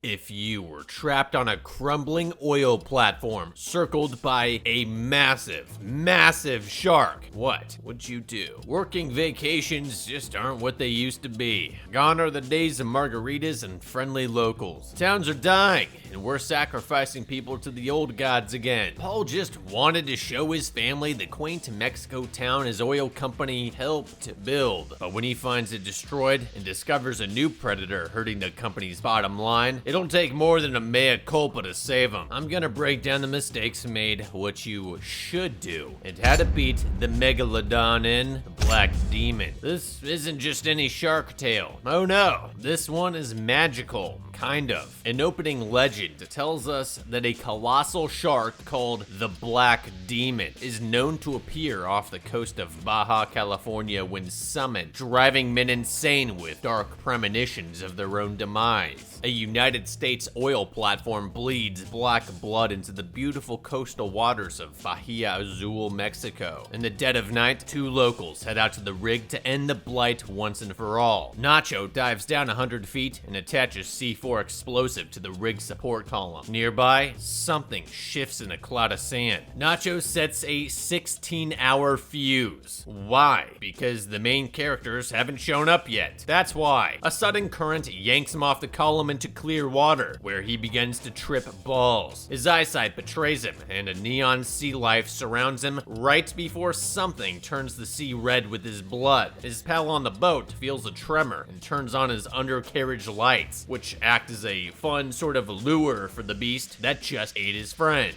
If you were trapped on a crumbling oil platform circled by a massive shark, what would you do? Working vacations just aren't what they used to be. Gone are the days of margaritas and friendly locals. Towns are dying, and we're sacrificing people to the old gods again. Paul just wanted to show his family the quaint Mexico town his oil company helped build. But when he finds it destroyed and discovers a new predator hurting the company's bottom line, it'll take more than a mea culpa to save him. I'm gonna break down the mistakes made, what you should do, and how to beat the Megalodon in The Black Demon. This isn't just any shark tale. Oh no, this one is magical. Kind of. An opening legend tells us that a colossal shark called the Black Demon is known to appear off the coast of Baja California when summoned, driving men insane with dark premonitions of their own demise. A United States oil platform bleeds black blood into the beautiful coastal waters of Bahia Azul, Mexico. In the dead of night, two locals head out to the rig to end the blight once and for all. Nacho dives down 100 feet and attaches C4 explosive to the rig support column. Nearby, something shifts in a cloud of sand. Nacho sets a 16-hour fuse. Why? Because the main characters haven't shown up yet. That's why. A sudden current yanks him off the column into clear water, where he begins to trip balls. His eyesight betrays him, and a neon sea life surrounds him right before something turns the sea red with his blood. His pal on the boat feels a tremor and turns on his undercarriage lights, which act as a fun sort of lure for the beast that just ate his friend.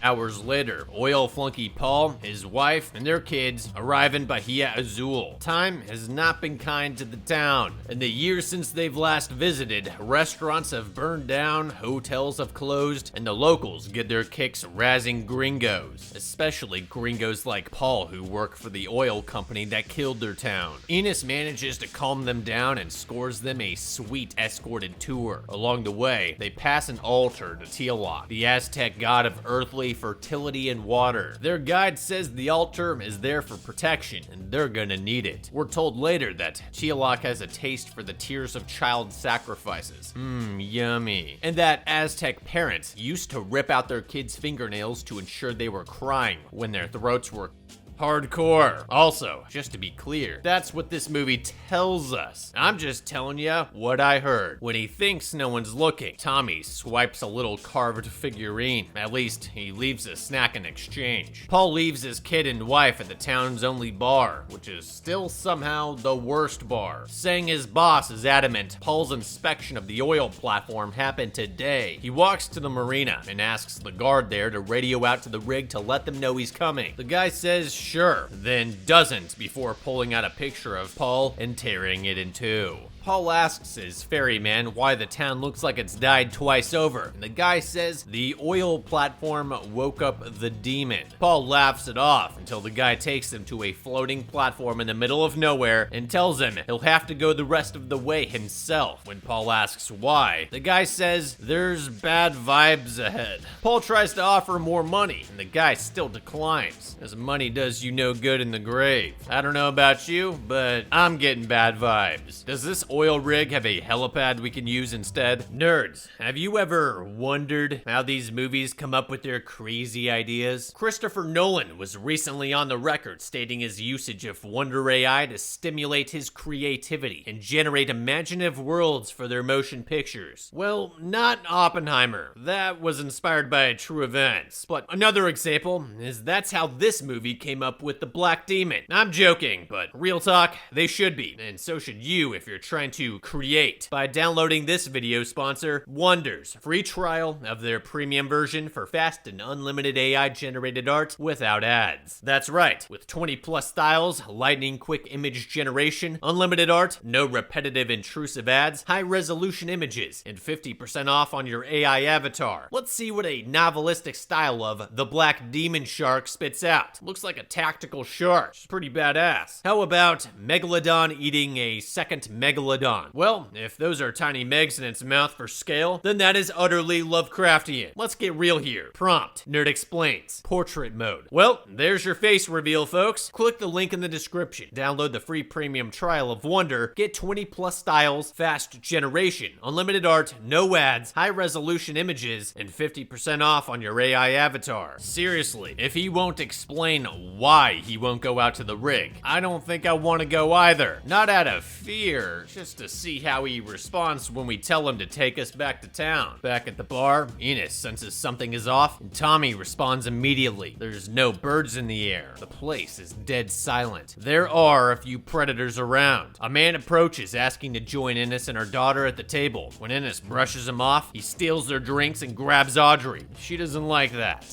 Hours later, oil flunky Paul, his wife, and their kids arrive in Bahia Azul. Time has not been kind to the town. In the years since they've last visited, restaurants have burned down, hotels have closed, and the locals get their kicks razzing gringos, especially gringos like Paul who work for the oil company that killed their town. Enos manages to calm them down and scores them a sweet escorted tour. Along the way, they pass an altar to Tlaloc, the Aztec god of earthly fertility and water. Their guide says the altar is there for protection and they're gonna need it. We're told later that Tlaloc has a taste for the tears of child sacrifices. Yummy. And that Aztec parents used to rip out their kids' fingernails to ensure they were crying when their throats were hardcore. Also, just to be clear, that's what this movie tells us. I'm just telling you what I heard. When he thinks no one's looking, Tommy swipes a little carved figurine. At least, he leaves a snack in exchange. Paul leaves his kid and wife at the town's only bar, which is still somehow the worst bar, saying his boss is adamant Paul's inspection of the oil platform happened today. He walks to the marina and asks the guard there to radio out to the rig to let them know he's coming. The guy says sure, then doesn't before pulling out a picture of Paul and tearing it in two. Paul asks his ferryman why the town looks like it's died twice over, and the guy says the oil platform woke up the demon. Paul laughs it off until the guy takes him to a floating platform in the middle of nowhere and tells him he'll have to go the rest of the way himself. When Paul asks why, the guy says there's bad vibes ahead. Paul tries to offer more money, and the guy still declines, as money does you no good in the grave. I don't know about you, but I'm getting bad vibes. Does this oil rig have a helipad we can use instead? Nerds, have you ever wondered how these movies come up with their crazy ideas? Christopher Nolan was recently on the record stating his usage of Wonder AI to stimulate his creativity and generate imaginative worlds for their motion pictures. Well, not Oppenheimer. That was inspired by true events. But another example is that's how this movie came up with the Black Demon. I'm joking, but real talk, they should be, and so should you if you're trying to create by downloading this video sponsor, Wonders, free trial of their premium version for fast and unlimited AI generated art without ads. That's right, with 20 plus styles, lightning quick image generation, unlimited art, no repetitive intrusive ads, high resolution images, and 50% off on your AI avatar. Let's see what a novelistic style of the Black Demon Shark spits out. Looks like a tactical shark. It's pretty badass. How about Megalodon eating a second Megalodon megalodon. Well, if those are tiny megs in its mouth for scale, then that is utterly Lovecraftian. Let's get real here. Prompt: Nerd explains. Portrait mode. Well, there's your face reveal, folks. Click the link in the description. Download the free premium trial of Wonder. Get 20 plus styles, fast generation, unlimited art, no ads, high resolution images, and 50% off on your AI avatar. Seriously, if he won't explain why he won't go out to the rig, I don't think I want to go either. Not out of fear, just to see how he responds when we tell him to take us back to town. Back at the bar, Enos senses something is off, and Tommy responds immediately. There's no birds in the air. The place is dead silent. There are a few predators around. A man approaches, asking to join Enos and her daughter at the table. When Enos brushes him off, he steals their drinks and grabs Audrey. She doesn't like that.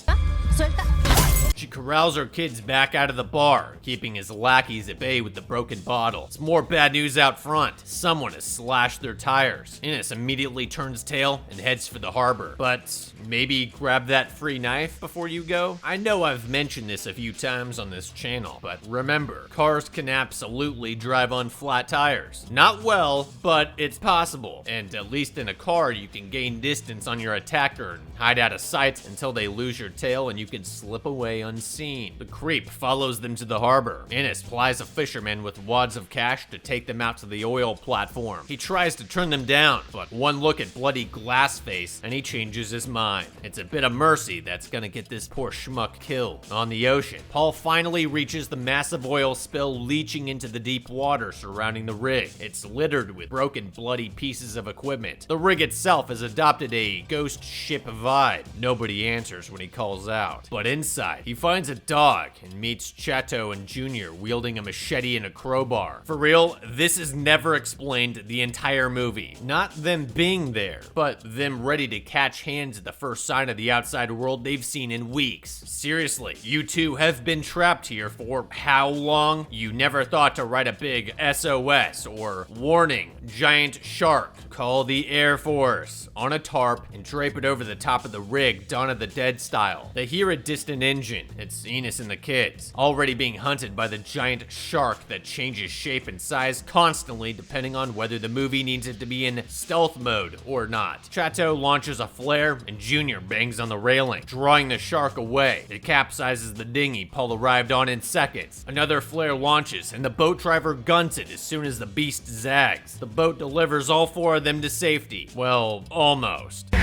She corrals her kids back out of the bar, keeping his lackeys at bay with the broken bottle. It's more bad news out front. Someone has slashed their tires. Enos immediately turns tail and heads for the harbor. But maybe grab that free knife before you go? I know I've mentioned this a few times on this channel, but remember, cars can absolutely drive on flat tires. Not well, but it's possible. And at least in a car, you can gain distance on your attacker and hide out of sight until they lose your tail and you can slip away unseen. The creep follows them to the harbor. Enos plies a fisherman with wads of cash to take them out to the oil platform. He tries to turn them down, but one look at bloody Glassface and he changes his mind. It's a bit of mercy that's gonna get this poor schmuck killed. On the ocean, Paul finally reaches the massive oil spill leaching into the deep water surrounding the rig. It's littered with broken, bloody pieces of equipment. The rig itself has adopted a ghost ship vibe. Nobody answers when he calls out. But inside, he finds a dog and meets Chateau and Junior wielding a machete and a crowbar. For real, this is never explained the entire movie. Not them being there, but them ready to catch hands at the first sign of the outside world they've seen in weeks. Seriously, you two have been trapped here for how long? You never thought to write a big SOS or warning, giant shark, call the Air Force on a tarp and drape it over the top of the rig, Dawn of the Dead style. They hear a distant engine. It's Enos and the kids, already being hunted by the giant shark that changes shape and size constantly depending on whether the movie needs it to be in stealth mode or not. Chateau launches a flare and Junior bangs on the railing, drawing the shark away. It capsizes the dinghy Paul arrived on in seconds. Another flare launches and the boat driver guns it as soon as the beast zags. The boat delivers all four of them to safety. Well, almost.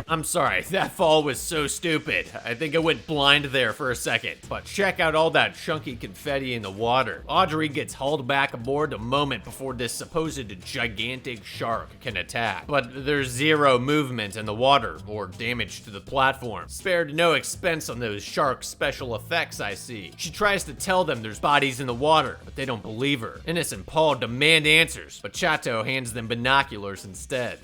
I'm sorry, that fall was so stupid. I think I went blind there for a second. But check out all that chunky confetti in the water. Audrey gets hauled back aboard a moment before this supposed gigantic shark can attack. But there's zero movement in the water or damage to the platform. Spared no expense on those shark special effects I see. She tries to tell them there's bodies in the water, but they don't believe her. Enos and Paul demand answers, but Chateau hands them binoculars instead.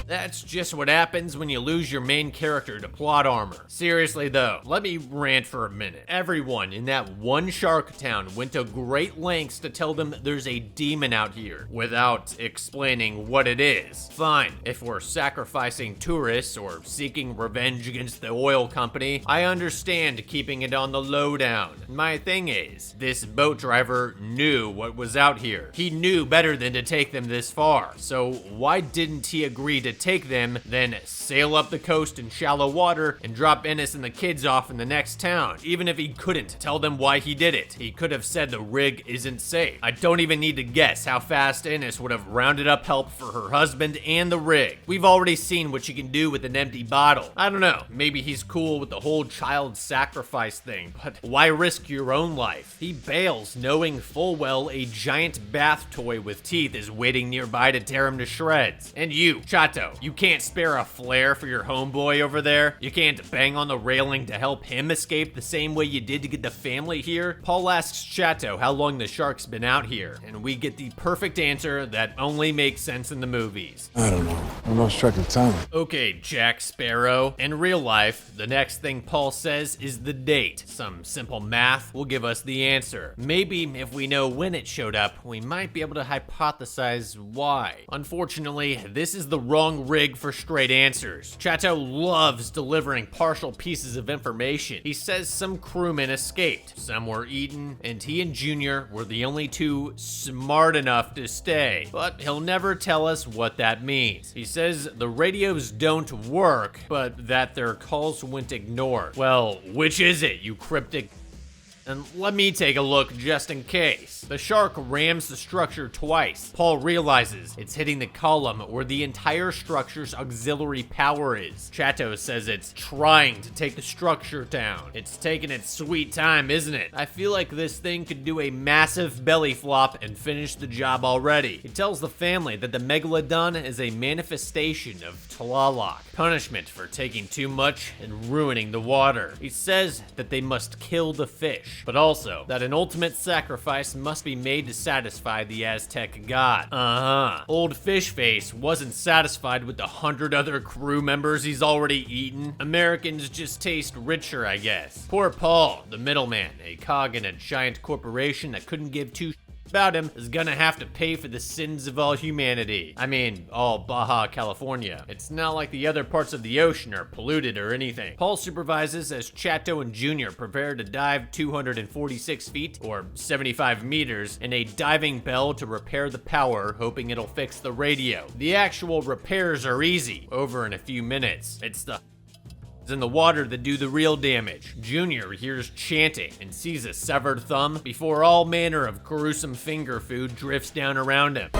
That's just what happens when you lose your main character to plot armor. Seriously though, let me rant for a minute. Everyone in that one shark town went to great lengths to tell them that there's a demon out here without explaining what it is. Fine, if we're sacrificing tourists or seeking revenge against the oil company, I understand keeping it on the lowdown. My thing is, this boat driver knew what was out here. He knew better than to take them this far. So why didn't he agree to take them, then sail up the coast in shallow water and drop Enos and the kids off in the next town? Even if he couldn't tell them why he did it, he could have said the rig isn't safe. I don't even need to guess how fast Enos would have rounded up help for her husband and the rig. We've already seen what you can do with an empty bottle. I don't know, maybe he's cool with the whole child sacrifice thing, but why risk your own life? He bails knowing full well a giant bath toy with teeth is waiting nearby to tear him to shreds. And you, Chateau, you can't spare a flare for your homeboy over there? You can't bang on the railing to help him escape the same way you did to get the family here? Paul asks Chateau how long the shark's been out here, and we get the perfect answer that only makes sense in the movies. I don't know. I'm lost track of time. Okay, Jack Sparrow. In real life, the next thing Paul says is the date. Some simple math will give us the answer. Maybe if we know when it showed up, we might be able to hypothesize why. Unfortunately, this is the wrong long rig for straight answers. Chato loves delivering partial pieces of information. He says some crewmen escaped, some were eaten, and he and Junior were the only two smart enough to stay. But he'll never tell us what that means. He says the radios don't work, but that their calls went ignored. Well, which is it, you cryptic? And let me take a look just in case. The shark rams the structure twice. Paul realizes it's hitting the column where the entire structure's auxiliary power is. Chato says it's trying to take the structure down. It's taking its sweet time, isn't it? I feel like this thing could do a massive belly flop and finish the job already. He tells the family that the Megalodon is a manifestation of Tlaloc, punishment for taking too much and ruining the water. He says that they must kill the fish, but also that an ultimate sacrifice must be made to satisfy the Aztec god. Old Fish Face wasn't satisfied with the 100 other crew members he's already eaten. Americans just taste richer, I guess. Poor Paul, the middleman, a cog in a giant corporation that couldn't give two about him, is gonna have to pay for the sins of all humanity. I mean, all Baja California. It's not like the other parts of the ocean are polluted or anything. Paul supervises as Chato and Junior prepare to dive 246 feet, or 75 meters, in a diving bell to repair the power, hoping it'll fix the radio. The actual repairs are easy, over in a few minutes. It's the in the water that do the real damage. Junior hears chanting and sees a severed thumb before all manner of gruesome finger food drifts down around him.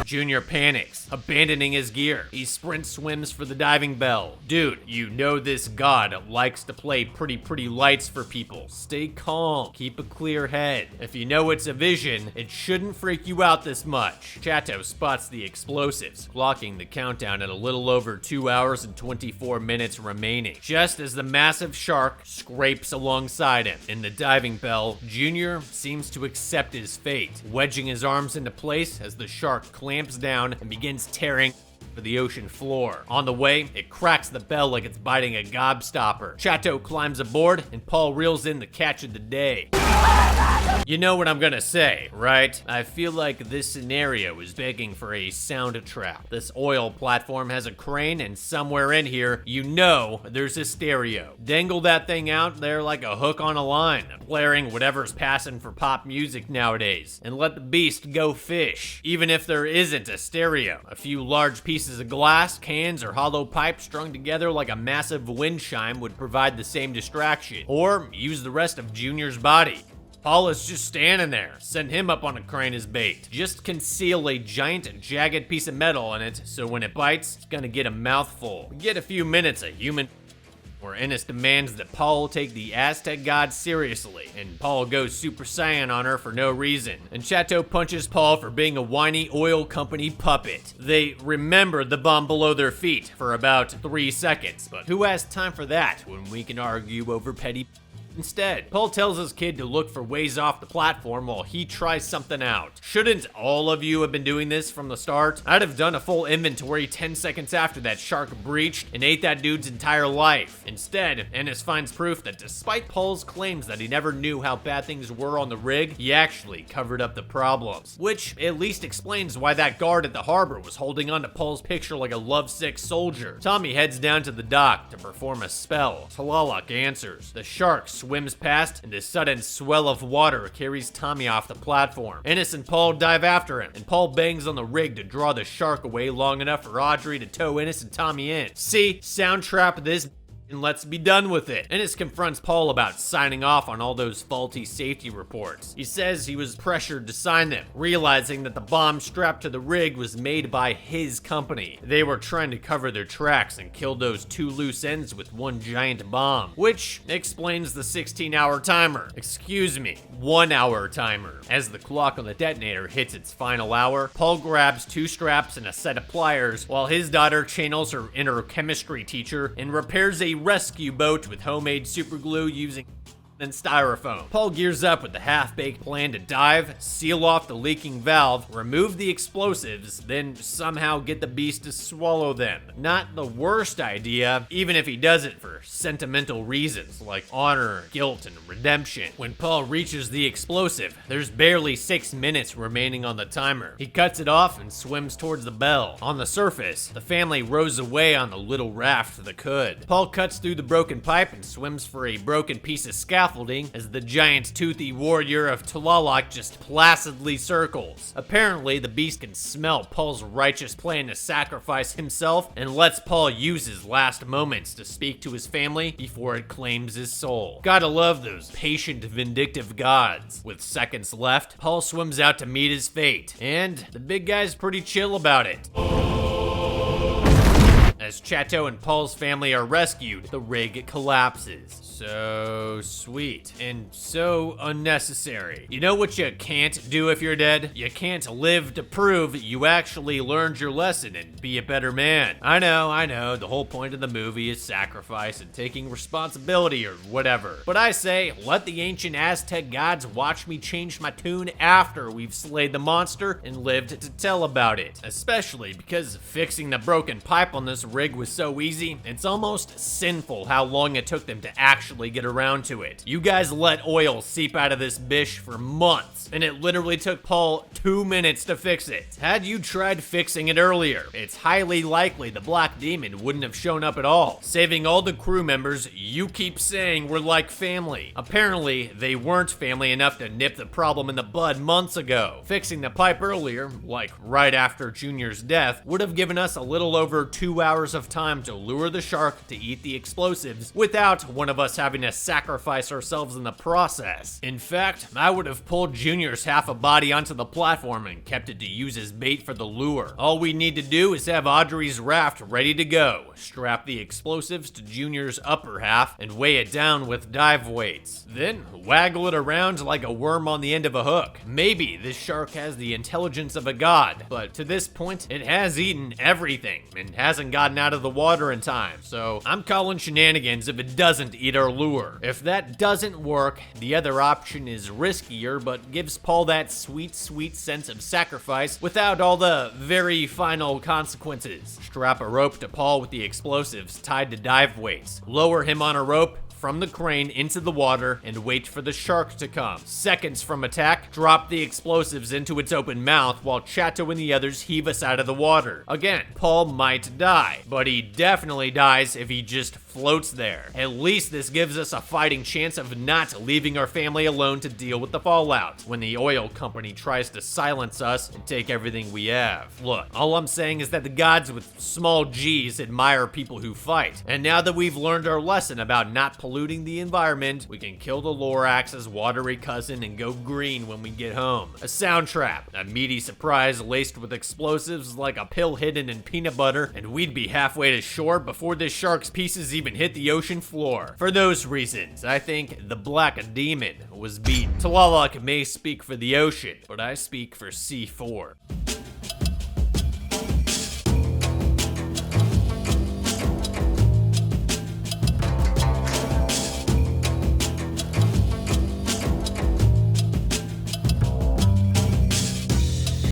Junior panics, abandoning his gear. He sprint swims for the diving bell. Dude, you know this god likes to play pretty lights for people. Stay calm, keep a clear head. If you know it's a vision, it shouldn't freak you out this much. Chato spots the explosives, clocking the countdown at a little over 2 hours and 24 minutes remaining, just as the massive shark scrapes alongside him. In the diving bell, Junior seems to accept his fate, wedging his arms into place as the shark clamps down and begins tearing for the ocean floor. On the way, it cracks the bell like it's biting a gobstopper. Chato climbs aboard, and Paul reels in the catch of the day. You know what I'm gonna say, right? I feel like this scenario is begging for a sound trap. This oil platform has a crane, and somewhere in here, you know there's a stereo. Dangle that thing out there like a hook on a line, blaring whatever's passing for pop music nowadays, and let the beast go fish. Even if there isn't a stereo, a few large pieces of glass, cans, or hollow pipe strung together like a massive wind chime would provide the same distraction. Or use the rest of Junior's body. Paul is just standing there. Send him up on a crane as bait. Just conceal a giant, jagged piece of metal in it, so when it bites, it's gonna get a mouthful. We get a few minutes of human where Ennis demands that Paul take the Aztec god seriously, and Paul goes Super Saiyan on her for no reason. And Chato punches Paul for being a whiny oil company puppet. They remember the bomb below their feet for about 3 seconds, but who has time for that when we can argue over petty instead? Paul tells his kid to look for ways off the platform while he tries something out. Shouldn't all of you have been doing this from the start? I'd have done a full inventory 10 seconds after that shark breached and ate that dude's entire life. Instead, Ennis finds proof that despite Paul's claims that he never knew how bad things were on the rig, he actually covered up the problems. Which at least explains why that guard at the harbor was holding on to Paul's picture like a lovesick soldier. Tommy heads down to the dock to perform a spell. Tlaloc answers. The shark swims past, and a sudden swell of water carries Tommy off the platform. Ennis and Paul dive after him, and Paul bangs on the rig to draw the shark away long enough for Audrey to tow Ennis and Tommy in. See? Sound trap this and let's be done with it. Ennis confronts Paul about signing off on all those faulty safety reports. He says he was pressured to sign them, realizing that the bomb strapped to the rig was made by his company. They were trying to cover their tracks and kill those 2 loose ends with one giant bomb, which explains the 16-hour timer. Excuse me, 1-hour timer. As the clock on the detonator hits its final hour, Paul grabs 2 straps and a set of pliers while his daughter channels her inner chemistry teacher and repairs a rescue boat with homemade super glue using than styrofoam. Paul gears up with the half-baked plan to dive, seal off the leaking valve, remove the explosives, then somehow get the beast to swallow them. Not the worst idea, even if he does it for sentimental reasons like honor, guilt, and redemption. When Paul reaches the explosive, there's barely 6 minutes remaining on the timer. He cuts it off and swims towards the bell. On the surface, the family rows away on the little raft that could. Paul cuts through the broken pipe and swims for a broken piece of scaffolding as the giant toothy warrior of Tlaloc just placidly circles. Apparently, the beast can smell Paul's righteous plan to sacrifice himself and lets Paul use his last moments to speak to his family before it claims his soul. Gotta love those patient, vindictive gods. With seconds left, Paul swims out to meet his fate, and the big guy's pretty chill about it. As Chateau and Paul's family are rescued, the rig collapses. So sweet and so unnecessary. You know what you can't do if you're dead? You can't live to prove you actually learned your lesson and be a better man. I know, the whole point of the movie is sacrifice and taking responsibility or whatever. But I say, let the ancient Aztec gods watch me change my tune after we've slayed the monster and lived to tell about it. Especially because fixing the broken pipe on this rig was so easy, it's almost sinful how long it took them to actually get around to it. You guys let oil seep out of this bish for months, and it literally took Paul 2 minutes to fix it. Had you tried fixing it earlier, it's highly likely the Black Demon wouldn't have shown up at all, saving all the crew members you keep saying were like family. Apparently, they weren't family enough to nip the problem in the bud months ago. Fixing the pipe earlier, like right after Junior's death, would have given us a little over 2 hours of time to lure the shark to eat the explosives without one of us having to sacrifice ourselves in the process. In fact, I would have pulled Junior's half a body onto the platform and kept it to use as bait for the lure. All we need to do is have Audrey's raft ready to go, strap the explosives to Junior's upper half, and weigh it down with dive weights. Then waggle it around like a worm on the end of a hook. Maybe this shark has the intelligence of a god, but to this point, it has eaten everything and hasn't gotten out of the water in time, so I'm calling shenanigans if it doesn't eat our lure. If that doesn't work, the other option is riskier but gives Paul that sweet, sweet sense of sacrifice without all the very final consequences. Strap a rope to Paul with the explosives tied to dive weights. Lower him on a rope from the crane into the water and wait for the shark to come. Seconds from attack, drop the explosives into its open mouth while Chateau and the others heave us out of the water. Again, Paul might die, but he definitely dies if he just floats there. At least this gives us a fighting chance of not leaving our family alone to deal with the fallout when the oil company tries to silence us and take everything we have. Look, all I'm saying is that the gods with small g's admire people who fight. And now that we've learned our lesson about not polluting the environment, we can kill the Lorax's watery cousin and go green when we get home. A sound trap, a meaty surprise laced with explosives like a pill hidden in peanut butter, and we'd be halfway to shore before this shark's pieces even hit the ocean floor. For those reasons, I think the Black Demon was beaten. Tlaloc may speak for the ocean, but I speak for C4.